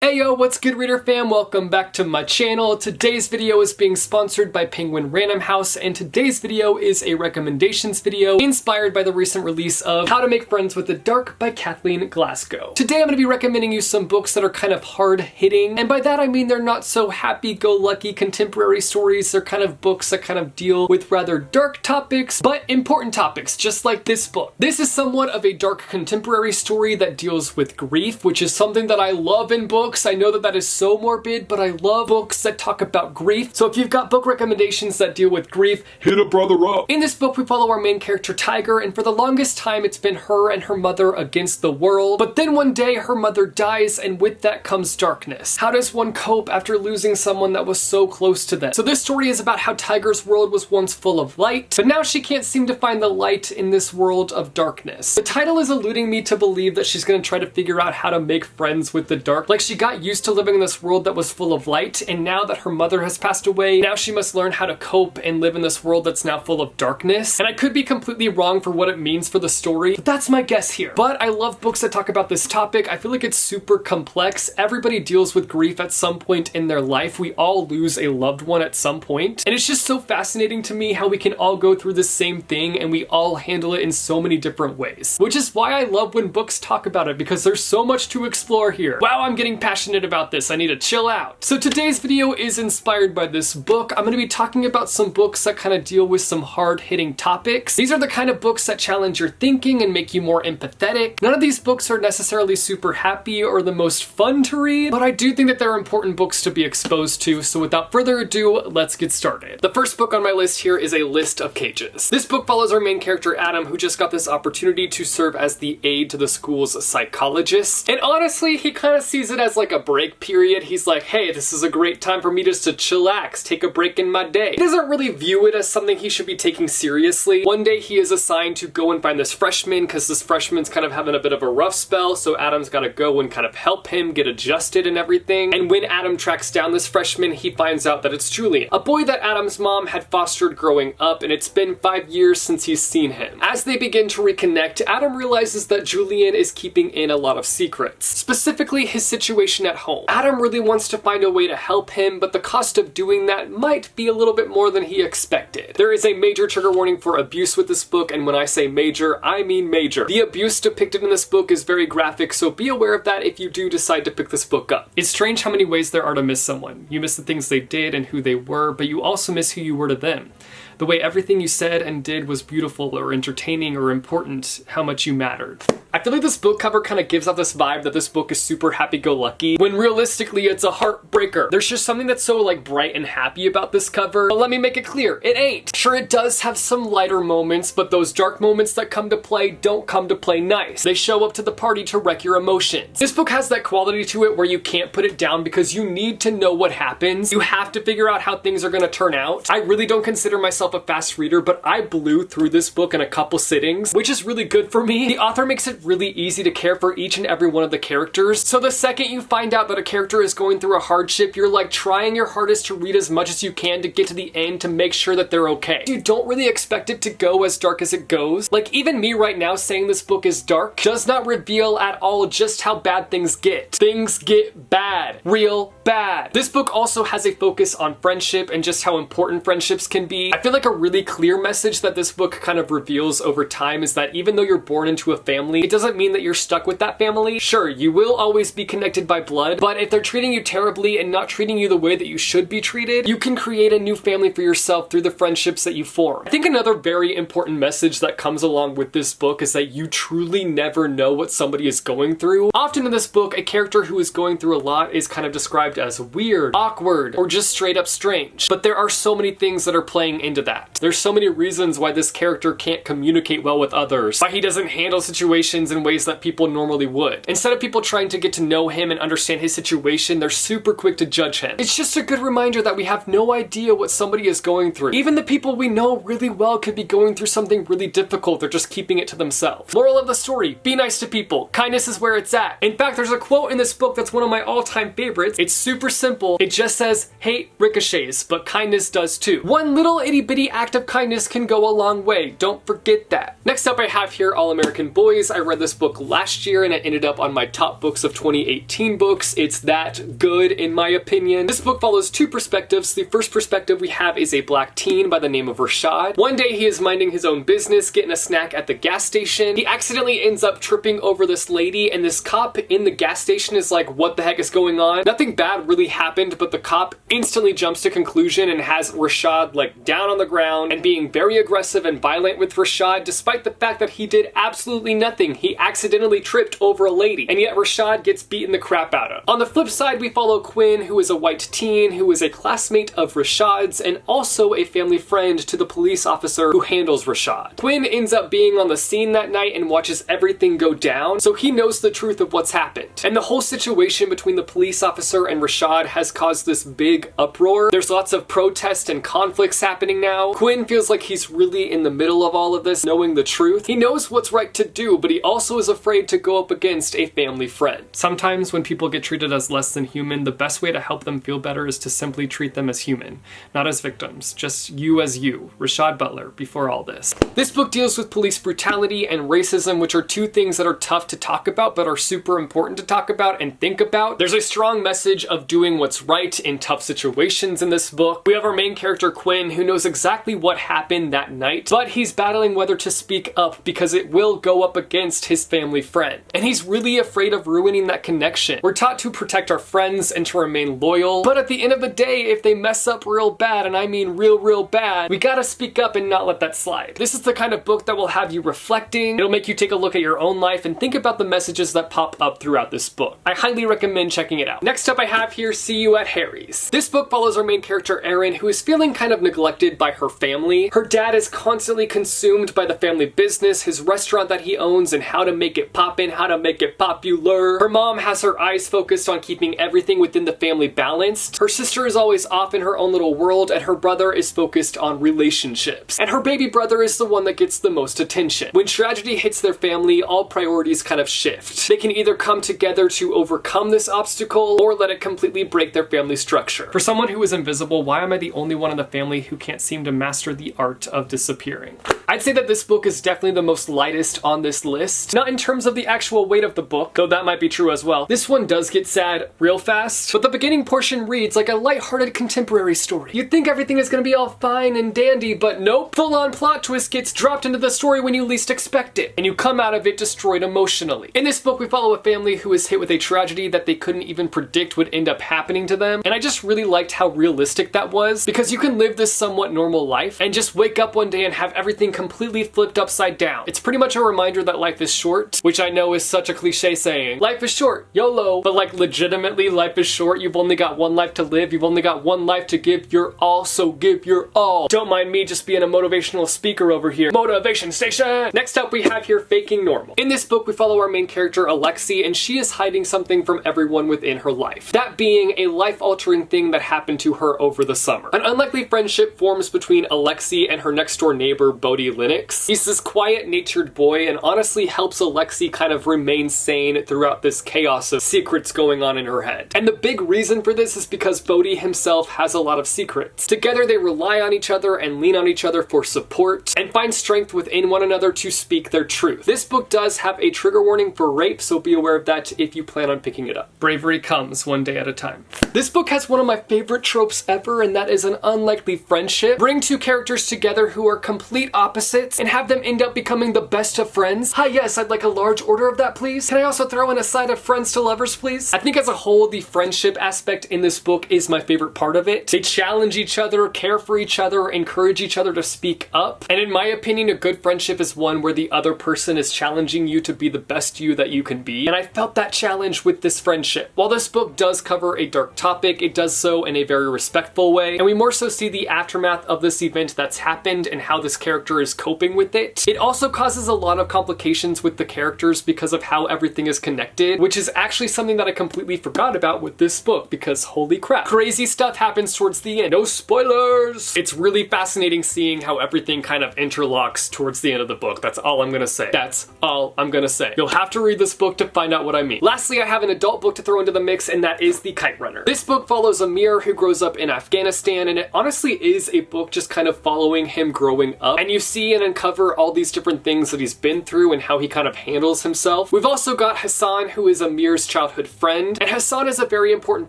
Hey yo, what's good reader fam? Welcome back to my channel. Today's video is being sponsored by Penguin Random House, and today's video is a recommendations video inspired by the recent release of How to Make Friends with the Dark by KATHLEEN GLASGOW. Today I'm going to be recommending you some books that are kind of hard-hitting, and by that I mean they're not so happy-go-lucky contemporary stories. They're kind of books that kind of deal with rather dark topics, but important topics, just like this book. This is somewhat of a dark contemporary story that deals with grief, which is something that I love in books. I know that that is so morbid, but I love books that talk about grief. So if you've got book recommendations that deal with grief, hit a brother up. In this book, we follow our main character, Tiger, and for the longest time, it's been her and her mother against the world. But then one day, her mother dies, and with that comes darkness. How does one cope after losing someone that was so close to them? So this story is about how Tiger's world was once full of light, but now she can't seem to find the light in this world of darkness. The title is alluding me to believe that she's gonna try to figure out how to make friends with the dark. Like she got used to living in this world that was full of light, and now that her mother has passed away, now she must learn how to cope and live in this world that's now full of darkness. And I could be completely wrong for what it means for the story, but that's my guess here. But I love books that talk about this topic. I feel like it's super complex. Everybody deals with grief at some point in their life. We all lose a loved one at some point. And it's just so fascinating to me how we can all go through the same thing and we all handle it in so many different ways. Which is why I love when books talk about it, because there's so much to explore here. Wow, I'm getting passionate about this. I need to chill out. So today's video is inspired by this book. I'm going to be talking about some books that kind of deal with some hard-hitting topics. These are the kind of books that challenge your thinking and make you more empathetic. None of these books are necessarily super happy or the most fun to read, but I do think that they're important books to be exposed to. So without further ado, let's get started. The first book on my list here is A List of Cages. This book follows our main character Adam, who just got this opportunity to serve as the aide to the school's psychologist. And honestly, he kind of sees it as like a break period. He's like, hey, this is a great time for me just to chillax, take a break in my day. He doesn't really view it as something he should be taking seriously. One day he is assigned to go and find this freshman because this freshman's kind of having a bit of a rough spell, so Adam's got to go and kind of help him get adjusted and everything. And when Adam tracks down this freshman, he finds out that it's Julian, a boy that Adam's mom had fostered growing up, and it's been 5 years since he's seen him. As they begin to reconnect, Adam realizes that Julian is keeping in a lot of secrets, specifically his situation at home. Adam really wants to find a way to help him, but the cost of doing that might be a little bit more than he expected. There is a major trigger warning for abuse with this book, and when I say major, I mean major. The abuse depicted in this book is very graphic, so be aware of that if you do decide to pick this book up. It's strange how many ways there are to miss someone. You miss the things they did and who they were, but you also miss who you were to them. The way everything you said and did was beautiful or entertaining or important, how much you mattered. I feel like this book cover kind of gives off this vibe that this book is super happy-go-lucky, when realistically it's a heartbreaker. There's just something that's so like bright and happy about this cover, but let me make it clear, it ain't. Sure, it does have some lighter moments, but those dark moments that come to play don't come to play nice. They show up to the party to wreck your emotions. This book has that quality to it where you can't put it down because you need to know what happens. You have to figure out how things are gonna turn out. I really don't consider myself a fast reader, but I blew through this book in a couple sittings, which is really good for me. The author makes it really easy to care for each and every one of the characters. So the second you find out that a character is going through a hardship, you're like trying your hardest to read as much as you can to get to the end to make sure that they're okay. You don't really expect it to go as dark as it goes. Like even me right now saying this book is dark does not reveal at all just how bad things get. Things get bad. Real bad. This book also has a focus on friendship and just how important friendships can be. I feel like a really clear message that this book kind of reveals over time is that even though you're born into a family, it doesn't mean that you're stuck with that family. Sure, you will always be connected by blood, but if they're treating you terribly and not treating you the way that you should be treated, you can create a new family for yourself through the friendships that you form. I think another very important message that comes along with this book is that you truly never know what somebody is going through. Often in this book, a character who is going through a lot is kind of described as weird, awkward, or just straight up strange. But there are so many things that are playing into that. There's so many reasons why this character can't communicate well with others, why he doesn't handle situations in ways that people normally would. Instead of people trying to get to know him and understand his situation, they're super quick to judge him. It's just a good reminder that we have no idea what somebody is going through. Even the people we know really well could be going through something really difficult. They're just keeping it to themselves. Moral of the story, be nice to people. Kindness is where it's at. In fact, there's a quote in this book that's one of my all-time favorites. It's super simple. It just says, hate ricochets, but kindness does too. One little itty bitty bitty act of kindness can go a long way. Don't forget that. Next up I have here All American Boys. I read this book last year and it ended up on my top books of 2018 books. It's that good in my opinion. This book follows two perspectives. The first perspective we have is a black teen by the name of Rashad. One day he is minding his own business, getting a snack at the gas station. He accidentally ends up tripping over this lady, and this cop in the gas station is like, what the heck is going on? Nothing bad really happened, but the cop instantly jumps to conclusion and has Rashad like down on the ground and being very aggressive and violent with Rashad, despite the fact that he did absolutely nothing. He accidentally tripped over a lady, and yet Rashad gets beaten the crap out of. On the flip side, we follow Quinn, who is a white teen who is a classmate of Rashad's and also a family friend to the police officer who handles Rashad. Quinn ends up being on the scene that night and watches everything go down, so he knows the truth of what's happened. And the whole situation between the police officer and Rashad has caused this big uproar. There's lots of protest and conflicts happening now. Quinn feels like he's really in the middle of all of this, knowing the truth. He knows what's right to do, but he also is afraid to go up against a family friend. Sometimes when people get treated as less than human, the best way to help them feel better is to simply treat them as human, not as victims, just you as you. Rashad Butler, before all this. This book deals with police brutality and racism, which are two things that are tough to talk about, but are super important to talk about and think about. There's a strong message of doing what's right in tough situations in this book. We have our main character Quinn, who knows exactly what happened that night, but he's battling whether to speak up because it will go up against his family friend. And he's really afraid of ruining that connection. We're taught to protect our friends and to remain loyal, but at the end of the day, if they mess up real bad, and I mean real bad, we gotta speak up and not let that slide. This is the kind of book that will have you reflecting. It'll make you take a look at your own life and think about the messages that pop up throughout this book. I highly recommend checking it out. Next up I have here See You at Harry's. This book follows our main character Erin, who is feeling kind of neglected by her family. Her dad is constantly consumed by the family business, his restaurant that he owns, and how to make it poppin', how to make it popular. Her mom has her eyes focused on keeping everything within the family balanced. Her sister is always off in her own little world, and her brother is focused on relationships. And her baby brother is the one that gets the most attention. When tragedy hits their family, all priorities kind of shift. They can either come together to overcome this obstacle or let it completely break their family structure. For someone who is invisible, why am I the only one in the family who can't seem to master the art of disappearing? I'd say that this book is definitely the most lightest on this list. Not in terms of the actual weight of the book, though that might be true as well. This one does get sad real fast, but the beginning portion reads like a lighthearted contemporary story. You'd think everything is gonna be all fine and dandy, but nope. Full-on plot twist gets dropped into the story when you least expect it, and you come out of it destroyed emotionally. In this book, we follow a family who is hit with a tragedy that they couldn't even predict would end up happening to them, and I just really liked how realistic that was, because you can live this somewhat normal life and just wake up one day and have everything completely flipped upside down. It's pretty much a reminder that life is short, which I know is such a cliche saying. Life is short, YOLO, but like legitimately life is short. You've only got one life to live. You've only got one life to give your all, so give your all. Don't mind me just being a motivational speaker over here. Motivation station! Next up we have here Faking Normal. In this book we follow our main character Alexi, and she is hiding something from everyone within her life. That being a life-altering thing that happened to her over the summer. An unlikely friendship forms between Alexi and her next door neighbor Bodie Lennox. He's this quiet-natured boy and honestly helps Alexi kind of remain sane throughout this chaos of secrets going on in her head. And the big reason for this is because Bodie himself has a lot of secrets. Together they rely on each other and lean on each other for support and find strength within one another to speak their truth. This book does have a trigger warning for rape, so be aware of that if you plan on picking it up. Bravery comes one day at a time. This book has one of my favorite tropes ever, and that is an unlikely friendship. Bring two characters together who are complete opposites and have them end up becoming the best of friends. Hi, yes, I'd like a large order of that, please. Can I also throw in a side of friends to lovers, please? I think as a whole, the friendship aspect in this book is my favorite part of it. They challenge each other, care for each other, encourage each other to speak up. And in my opinion, a good friendship is one where the other person is challenging you to be the best you that you can be. And I felt that challenge with this friendship. While this book does cover a dark topic, it does so in a very respectful way. And we more so see the aftermath of this event that's happened and how this character is coping with it. It also causes a lot of complications with the characters because of how everything is connected, which is actually something that I completely forgot about with this book because holy crap, crazy stuff happens towards the end. No spoilers! It's really fascinating seeing how everything kind of interlocks towards the end of the book. That's all I'm gonna say. That's all I'm gonna say. You'll have to read this book to find out what I mean. Lastly, I have an adult book to throw into the mix, and that is The Kite Runner. This book follows Amir, who grows up in Afghanistan, and it honestly is a book book just kind of following him growing up, and you see and uncover all these different things that he's been through and how he kind of handles himself. We've also got Hassan, who is Amir's childhood friend, and Hassan is a very important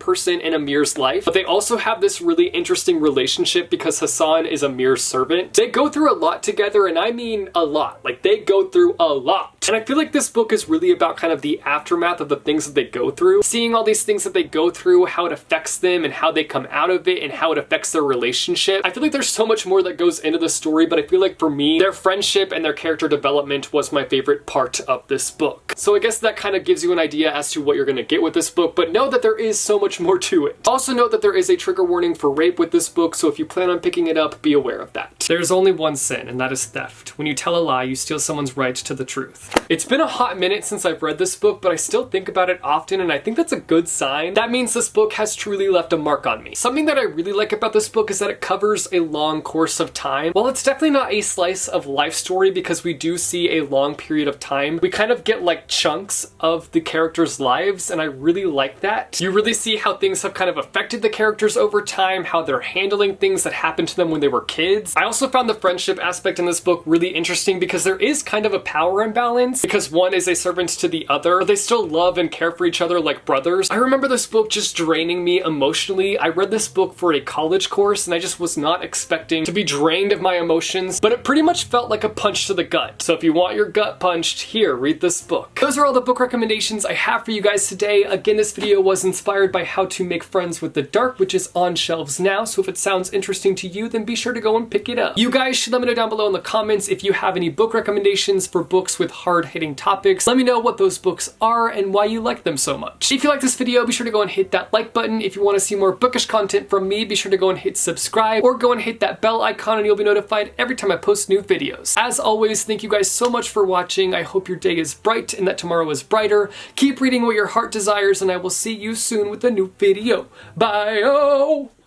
person in Amir's life, but they also have this really interesting relationship because Hassan is Amir's servant. They go through a lot together, and I mean a lot. Like, they go through a lot. And I feel like this book is really about kind of the aftermath of the things that they go through, seeing all these things that they go through, how it affects them and how they come out of it and how it affects their relationship. I feel like there's so much more that goes into the story, but I feel like for me, their friendship and their character development was my favorite part of this book. So I guess that kind of gives you an idea as to what you're going to get with this book, but know that there is so much more to it. Also note that there is a trigger warning for rape with this book, so if you plan on picking it up, be aware of that. There's only one sin, and that is theft. When you tell a lie, you steal someone's right to the truth. It's been a hot minute since I've read this book, but I still think about it often, and I think that's a good sign. That means this book has truly left a mark on me. Something that I really like about this book is that it covers a long course of time. While it's definitely not a slice of life story because we do see a long period of time, we kind of get like chunks of the characters' lives, and I really like that. You really see how things have kind of affected the characters over time, how they're handling things that happened to them when they were kids. I also found the friendship aspect in this book really interesting because there is kind of a power imbalance because one is a servant to the other, but they still love and care for each other like brothers. I remember this book just draining me emotionally. I read this book for a college course and I just was not expecting to be drained of my emotions, but it pretty much felt like a punch to the gut. So if you want your gut punched, here, read this book. Those are all the book recommendations I have for you guys today. Again, this video was inspired by How to Make Friends with the Dark, which is on shelves now, so if it sounds interesting to you, then be sure to go and pick it up. You guys should let me know down below in the comments if you have any book recommendations for books with hard-hitting topics. Let me know what those books are and why you like them so much. If you like this video, be sure to go and hit that like button. If you want to see more bookish content from me, be sure to go and hit subscribe or go and hit that bell icon and you'll be notified every time I post new videos. As always, thank you guys so much for watching. I hope your day is bright and that tomorrow is brighter. Keep reading what your heart desires and I will see you soon with a new video. Bye-oh!